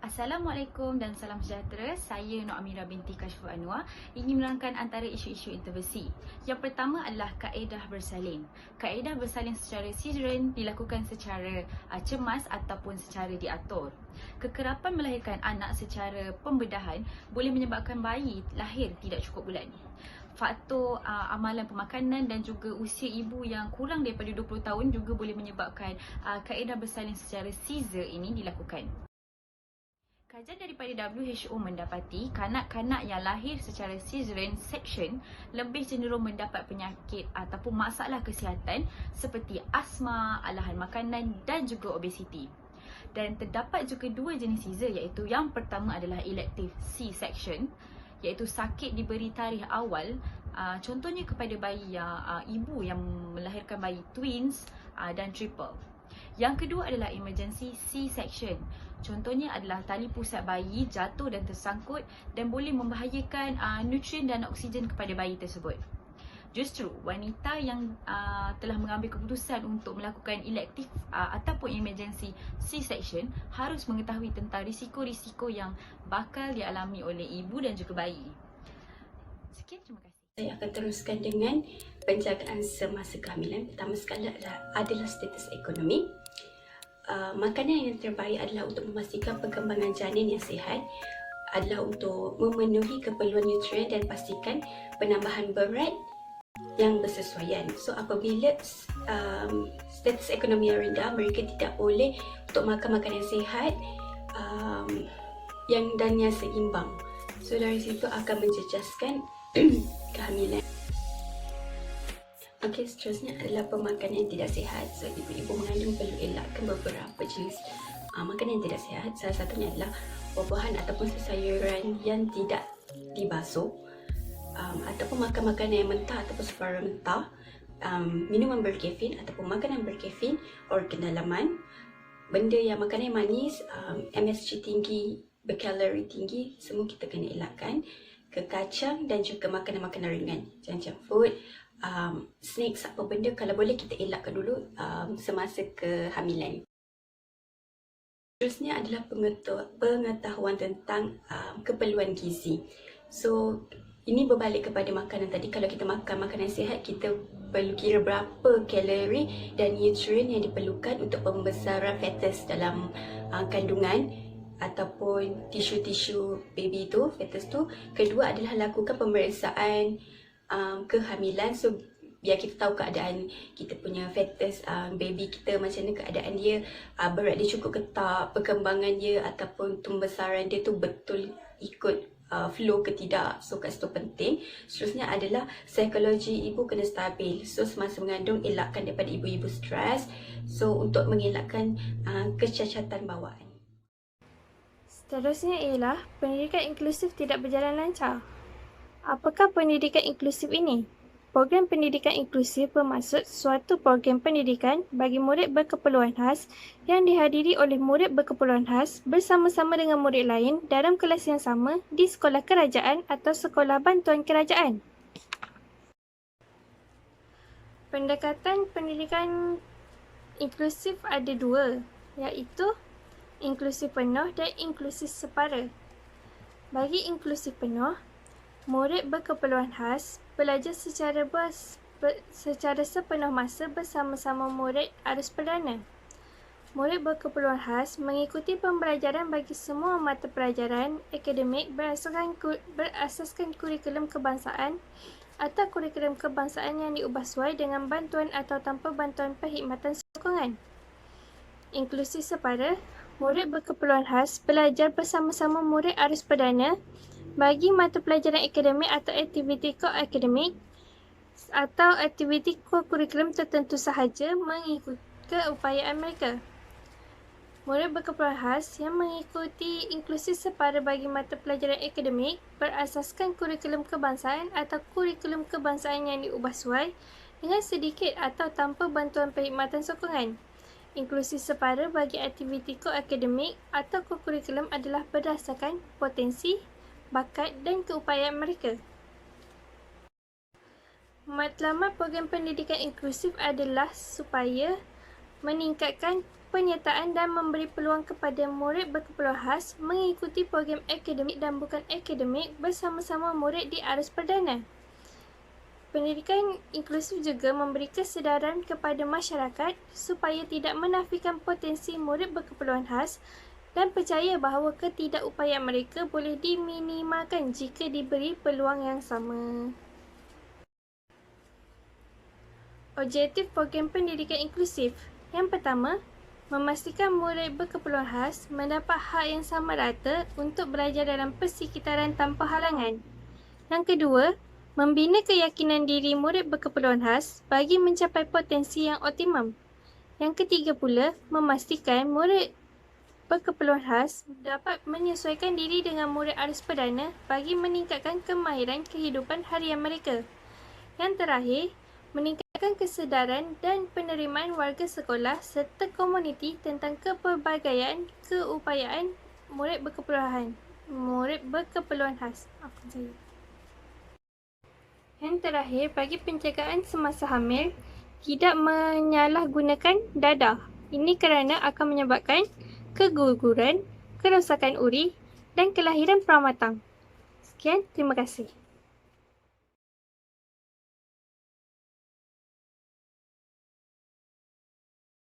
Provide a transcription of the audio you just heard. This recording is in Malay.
Assalamualaikum dan salam sejahtera. Saya Nur Amira binti Kashful Anwar ingin menerangkan antara isu-isu interversi. Yang pertama adalah kaedah bersalin. Kaedah bersalin secara caesarean dilakukan secara cemas ataupun secara diatur. Kekerapan melahirkan anak secara pembedahan boleh menyebabkan bayi lahir tidak cukup bulan. Faktor amalan pemakanan dan juga usia ibu yang kurang daripada 20 tahun juga boleh menyebabkan kaedah bersalin secara caesar ini dilakukan. Kajian daripada WHO mendapati kanak-kanak yang lahir secara caesarean section lebih cenderung mendapat penyakit ataupun masalah kesihatan seperti asma, alahan makanan dan juga obesiti. Dan terdapat juga dua jenis caesar, iaitu yang pertama adalah elective C-section, iaitu sakit diberi tarikh awal, contohnya kepada bayi yang ibu yang melahirkan bayi twins dan triple. Yang kedua adalah emergency C-section. Contohnya adalah tali pusat bayi jatuh dan tersangkut dan boleh membahayakan nutrien dan oksigen kepada bayi tersebut. Justru wanita yang telah mengambil keputusan untuk melakukan elective ataupun emergency C-section harus mengetahui tentang risiko-risiko yang bakal dialami oleh ibu dan juga bayi. Sekian, terima kasih. Saya akan teruskan dengan penjagaan semasa kehamilan. Pertama sekali adalah status ekonomi. Makanan yang terbaik adalah untuk memastikan perkembangan janin yang sihat, adalah untuk memenuhi keperluan nutrien dan pastikan penambahan berat yang bersesuaian. So apabila status ekonomi yang rendah, mereka tidak boleh untuk makan makanan yang sihat dan yang seimbang. So dari situ akan menjejaskan kehamilan. Okey, seterusnya adalah pemakanan yang tidak sihat. So ibu-ibu mengandung perlu elakkan beberapa jenis makanan yang tidak sihat. Salah satunya adalah buah-buahan ataupun sayuran yang tidak dibasuh, ataupun makan makanan yang mentah ataupun separuh mentah, minuman berkafein ataupun makanan berkafein, organ dalaman, benda yang makanan yang manis, MSG tinggi, berkalori tinggi, semua kita kena elakkan. Kekacang dan juga makanan-makanan ringan, junk food, snacks, apa benda kalau boleh kita elakkan dulu semasa kehamilan. Seterusnya adalah pengetahuan tentang keperluan gizi. So ini berbalik kepada makanan tadi. Kalau kita makan makanan sihat, kita perlu kira berapa kalori dan nutrien yang diperlukan untuk pembesaran fetus dalam kandungan ataupun tisu-tisu baby tu, fetus tu. Kedua adalah lakukan pemeriksaan kehamilan. So biar kita tahu keadaan kita punya fetus, baby kita macam mana keadaan dia, berat dia cukup ke tak, perkembangan dia ataupun pembesaran dia tu betul ikut flow ke tidak. So kat situ penting. Seterusnya adalah psikologi ibu kena stabil. So semasa mengandung elakkan daripada ibu-ibu stres, so untuk mengelakkan kecacatan bawaan. Seterusnya ialah pendidikan inklusif tidak berjalan lancar. Apakah pendidikan inklusif ini? Program pendidikan inklusif bermaksud suatu program pendidikan bagi murid berkeperluan khas yang dihadiri oleh murid berkeperluan khas bersama-sama dengan murid lain dalam kelas yang sama di sekolah kerajaan atau sekolah bantuan kerajaan. Pendekatan pendidikan inklusif ada dua, iaitu inklusif penuh dan inklusif separa. Bagi inklusif penuh, murid berkeperluan khas belajar secara sepenuh masa bersama-sama murid arus perdana. Murid berkeperluan khas mengikuti pembelajaran bagi semua mata pelajaran akademik berasaskan kurikulum kebangsaan atau kurikulum kebangsaan yang diubah sesuai dengan bantuan atau tanpa bantuan perkhidmatan sokongan. Inklusif separa, murid berkeperluan khas belajar bersama-sama murid arus perdana bagi mata pelajaran akademik atau aktiviti ko-akademik atau aktiviti ko-kurikulum tertentu sahaja mengikut keupayaan mereka. Murid berkeperluan khas yang mengikuti inklusif separa bagi mata pelajaran akademik berasaskan kurikulum kebangsaan atau kurikulum kebangsaan yang diubah sesuai dengan sedikit atau tanpa bantuan perkhidmatan sokongan. Inklusif separa bagi aktiviti ko-akademik atau ko-kurikulum adalah berdasarkan potensi, bakat dan keupayaan mereka. Matlamat program pendidikan inklusif adalah supaya meningkatkan penyertaan dan memberi peluang kepada murid berkeperluan khas mengikuti program akademik dan bukan akademik bersama-sama murid di arus perdana. Pendidikan inklusif juga memberi kesedaran kepada masyarakat supaya tidak menafikan potensi murid berkeperluan khas dan percaya bahawa ketidakupayaan mereka boleh diminimalkan jika diberi peluang yang sama. Objektif program pendidikan inklusif. Yang pertama, memastikan murid berkeperluan khas mendapat hak yang sama rata untuk belajar dalam persekitaran tanpa halangan. Yang kedua, membina keyakinan diri murid berkeperluan khas bagi mencapai potensi yang optimum. Yang ketiga pula, memastikan murid berkeperluan khas dapat menyesuaikan diri dengan murid arus perdana bagi meningkatkan kemahiran kehidupan harian mereka. Yang terakhir, meningkatkan kesedaran dan penerimaan warga sekolah serta komuniti tentang kepelbagaian keupayaan murid berkeperluan khas. Yang terakhir, bagi penjagaan semasa hamil, tidak menyalahgunakan dadah. Ini kerana akan menyebabkan keguguran, kerosakan uri dan kelahiran peramatang. Sekian, terima kasih.